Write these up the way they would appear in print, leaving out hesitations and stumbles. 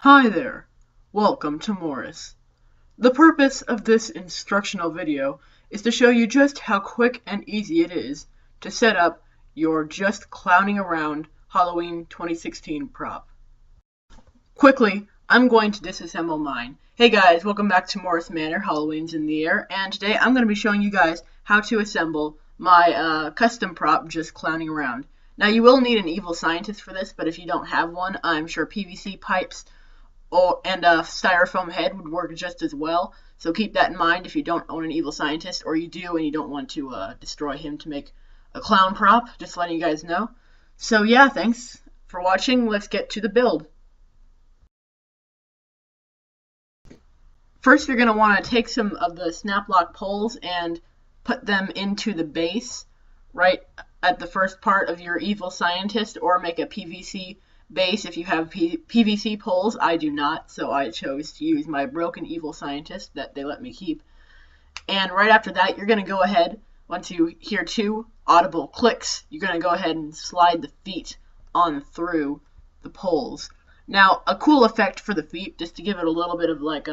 Hi there, welcome to Morris. The purpose of this instructional video is to show you just how quick and easy it is to set up your Just Clowning Around Halloween 2016 prop. Quickly, I'm going to disassemble mine. Hey guys, welcome back to Morris Manor, Halloween's in the air, and today I'm going to be showing you guys how to assemble my custom prop, Just Clowning Around. Now you will need an evil scientist for this, but if you don't have one, I'm sure PVC pipes and a styrofoam head would work just as well. So keep that in mind if you don't own an evil scientist, or you do and you don't want to destroy him to make a clown prop. Just letting you guys know. So yeah, thanks for watching. Let's get to the build. First, you're going to want to take some of the snap lock poles and put them into the base right at the first part of your evil scientist, or make a PVC base if you have PVC poles. I do not, so I chose to use my broken evil scientist that they let me keep. And right after that, you're going to go ahead, once you hear two audible clicks, you're going to go ahead and slide the feet on through the poles. Now, a cool effect for the feet, just to give it a little bit of like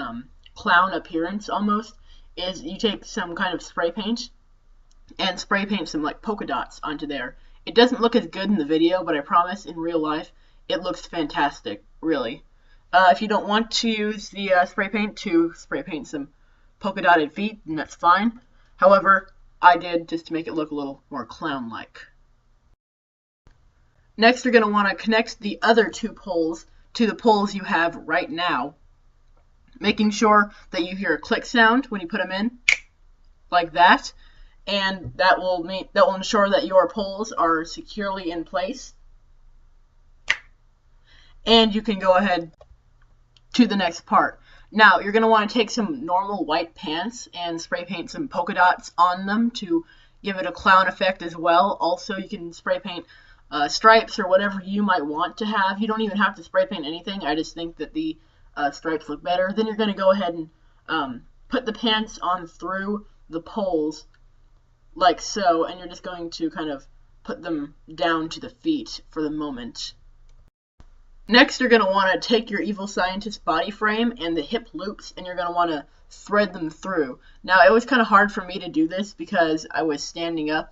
clown appearance almost, is you take some kind of spray paint and spray paint some like polka dots onto there. It doesn't look as good in the video, but I promise in real life it looks fantastic, really. If you don't want to use the spray paint to spray paint some polka dotted feet, then that's fine. However, I did just to make it look a little more clown-like. Next, you're going to want to connect the other two poles to the poles you have right now, making sure that you hear a click sound when you put them in, like that, and that will ensure that your poles are securely in place. And you can go ahead to the next part. Now, you're going to want to take some normal white pants and spray paint some polka dots on them to give it a clown effect as well. Also, you can spray paint stripes or whatever you might want to have. You don't even have to spray paint anything. I just think that the stripes look better. Then you're going to go ahead and put the pants on through the poles like so, and you're just going to kind of put them down to the feet for the moment. Next, you're going to want to take your evil scientist body frame and the hip loops, and you're going to want to thread them through. Now, it was kind of hard for me to do this because I was standing up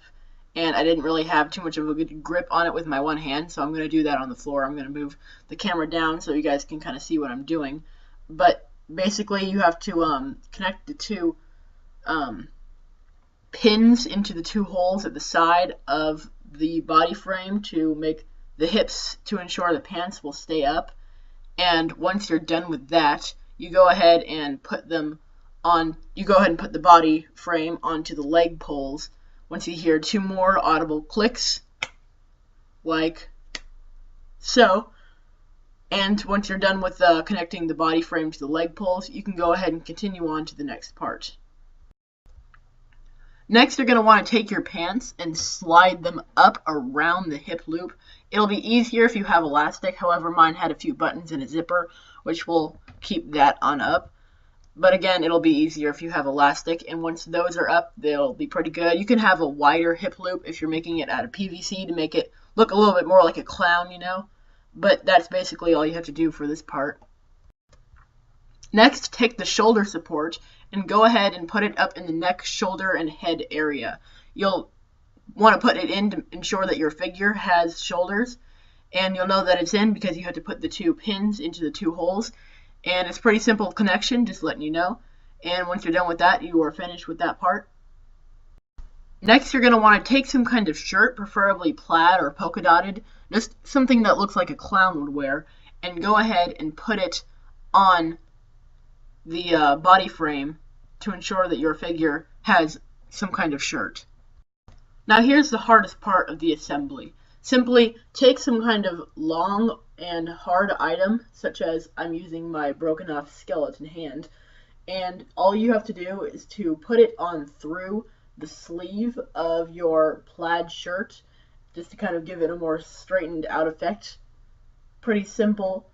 and I didn't really have too much of a good grip on it with my one hand, so I'm going to do that on the floor. I'm going to move the camera down so you guys can kind of see what I'm doing. But basically, you have to connect the two pins into the two holes at the side of the body frame to make the hips, to ensure the pants will stay up. And once you're done with that, you go ahead and put them on, you go ahead and put the body frame onto the leg poles. Once you hear two more audible clicks, like so, and once you're done with connecting the body frame to the leg poles, you can go ahead and continue on to the next part. Next, you're going to want to take your pants and slide them up around the hip loop. It'll be easier if you have elastic. However, mine had a few buttons and a zipper, which will keep that on up. But again, it'll be easier if you have elastic. And once those are up, they'll be pretty good. You can have a wider hip loop if you're making it out of PVC to make it look a little bit more like a clown, you know. But that's basically all you have to do for this part. Next, take the shoulder support and go ahead and put it up in the neck, shoulder, and head area. You'll want to put it in to ensure that your figure has shoulders, and you'll know that it's in because you have to put the two pins into the two holes. And it's pretty simple connection, just letting you know. And once you're done with that, you are finished with that part. Next, you're going to want to take some kind of shirt, preferably plaid or polka dotted, just something that looks like a clown would wear, and go ahead and put it on the body frame to ensure that your figure has some kind of shirt. Now here's the hardest part of the assembly. Simply take some kind of long and hard item, such as I'm using my broken off skeleton hand, and all you have to do is to put it on through the sleeve of your plaid shirt, just to kind of give it a more straightened out effect. Pretty simple.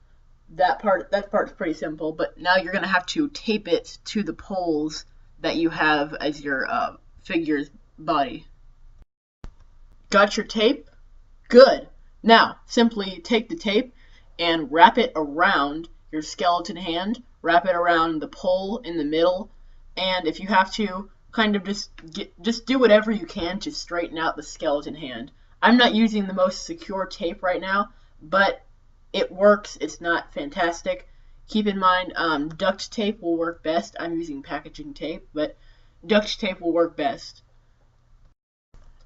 That part's pretty simple, but now you're going to have to tape it to the poles that you have as your figure's body. Got your tape? Good. Now, simply take the tape and wrap it around your skeleton hand, wrap it around the pole in the middle, and if you have to, kind of just do whatever you can to straighten out the skeleton hand. I'm not using the most secure tape right now, but it works. It's not fantastic. Keep in mind, duct tape will work best. I'm using packaging tape, but duct tape will work best.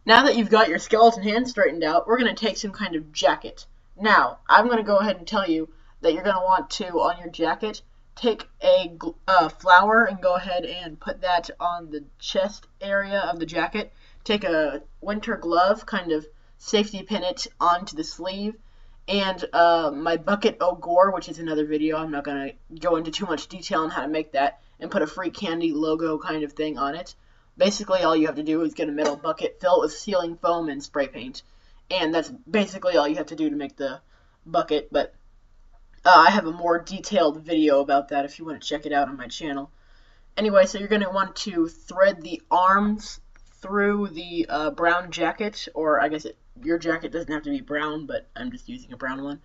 Now that you've got your skeleton hand straightened out, we're going to take some kind of jacket. Now, I'm going to go ahead and tell you that you're going to want to, on your jacket, take a flower and go ahead and put that on the chest area of the jacket. Take a winter glove, kind of safety pin it onto the sleeve. And my bucket au gore, which is another video, I'm not going to go into too much detail on how to make that, and put a free candy logo kind of thing on it. Basically, all you have to do is get a metal bucket, fill it with sealing foam and spray paint. And that's basically all you have to do to make the bucket, but I have a more detailed video about that if you want to check it out on my channel. Anyway, so you're going to want to thread the arms through the brown jacket, or I guess your jacket doesn't have to be brown, but I'm just using a brown one.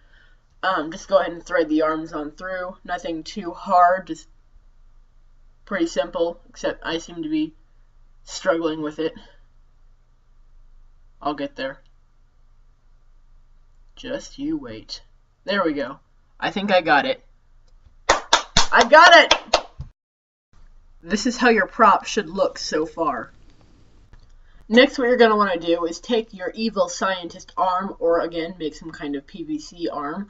Just go ahead and thread the arms on through. Nothing too hard, just pretty simple, except I seem to be struggling with it. I'll get there. Just you wait. There we go. I think I got it. I got it! This is how your prop should look so far. Next, what you're going to want to do is take your evil scientist arm, or again, make some kind of PVC arm,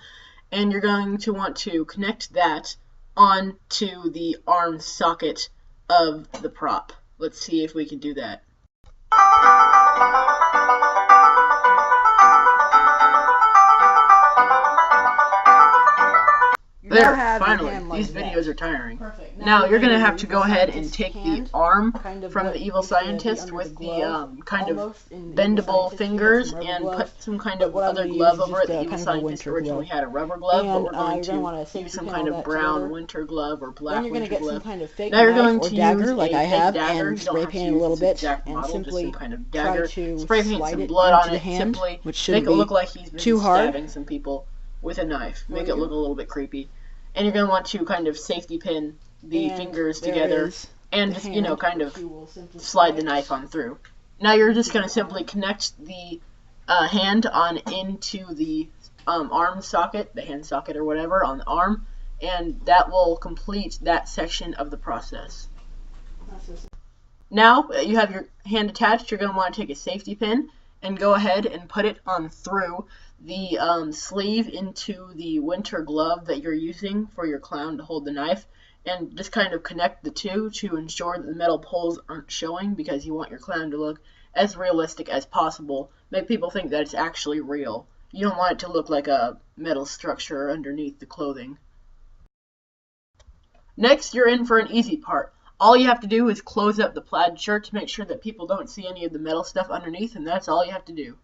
and you're going to want to connect that onto the arm socket of the prop. Let's see if we can do that. There, finally. These videos are tiring. Perfect. Now you're going to have to go ahead and take the arm from the evil scientist with the kind of bendable fingers and put some kind of other glove over it. The evil scientist originally had a rubber glove, but we're going to use some kind of brown winter glove or black winter glove. Now you're going to use a fake dagger. You don't have to use this exact model, just some kind of dagger. Spray paint some blood on it, simply make it look like he's been stabbing some people with a knife. Make it look a little bit creepy. And you're going to want to kind of safety pin the fingers together and just, you know, kind of slide the knife on through. Now you're just going to simply connect the hand on into the arm socket, the hand socket or whatever, on the arm, and that will complete that section of the process. Now you have your hand attached, you're going to want to take a safety pin and go ahead and put it on through the sleeve into the winter glove that you're using for your clown to hold the knife, and just kind of connect the two to ensure that the metal poles aren't showing, because you want your clown to look as realistic as possible. Make people think that it's actually real. You don't want it to look like a metal structure underneath the clothing. Next, you're in for an easy part. All you have to do is close up the plaid shirt to make sure that people don't see any of the metal stuff underneath, and that's all you have to do.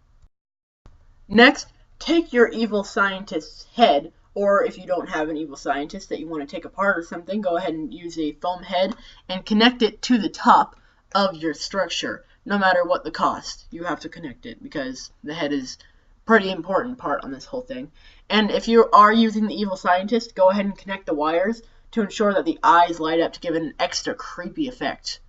Next, take your evil scientist's head, or if you don't have an evil scientist that you want to take apart or something, go ahead and use a foam head and connect it to the top of your structure. No matter what the cost, you have to connect it, because the head is a pretty important part on this whole thing. And if you are using the evil scientist, go ahead and connect the wires to ensure that the eyes light up to give it an extra creepy effect.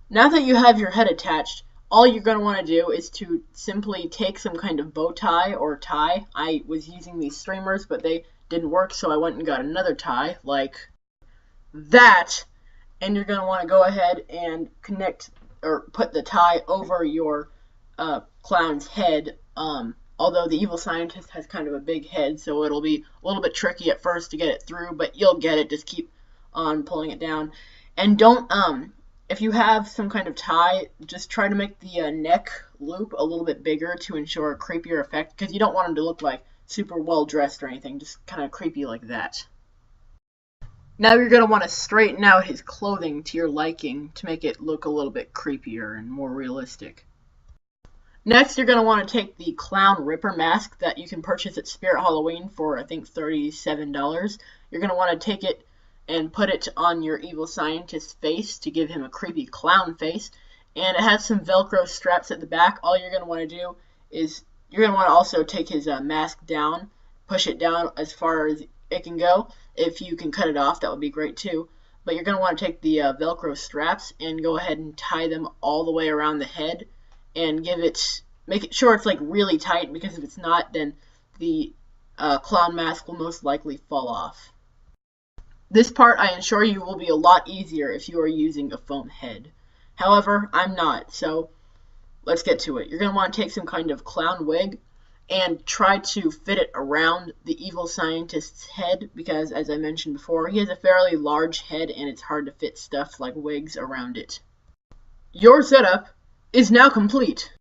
Now that you have your head attached, all you're going to want to do is to simply take some kind of bow tie or tie. I was using these streamers, but they didn't work, so I went and got another tie, like that. And you're going to want to go ahead and connect, or put the tie over your clown's head. Although the evil scientist has kind of a big head, so it'll be a little bit tricky at first to get it through, but you'll get it. Just keep on pulling it down. And don't, if you have some kind of tie, just try to make the neck loop a little bit bigger to ensure a creepier effect, because you don't want him to look like super well dressed or anything, just kind of creepy like that. Now you're going to want to straighten out his clothing to your liking to make it look a little bit creepier and more realistic. Next, you're going to want to take the Clown Ripper mask that you can purchase at Spirit Halloween for, I think, $37. You're going to want to take it and put it on your evil scientist's face to give him a creepy clown face. And it has some Velcro straps at the back. All you're going to want to do is, you're going to want to also take his mask down, push it down as far as it can go. If you can cut it off, that would be great too. But you're going to want to take the Velcro straps and go ahead and tie them all the way around the head and make it sure it's like really tight, because if it's not, then the clown mask will most likely fall off. This part, I assure you, will be a lot easier if you are using a foam head. However, I'm not, so let's get to it. You're going to want to take some kind of clown wig and try to fit it around the evil scientist's head, because, as I mentioned before, he has a fairly large head and it's hard to fit stuff like wigs around it. Your setup is now complete.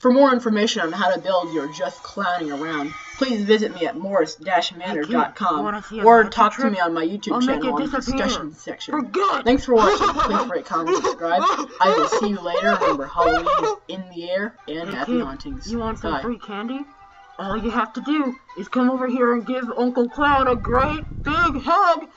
For more information on how to build your just clowning around, please visit me at morris-manor.com or talk to me on my YouTube channel on the discussion section. Thanks for watching. Please rate, comment, subscribe. I will see you later. Remember, Halloween is in the air, and happy hauntings. You want some free candy? All you have to do is come over here and give Uncle Clown a great big hug.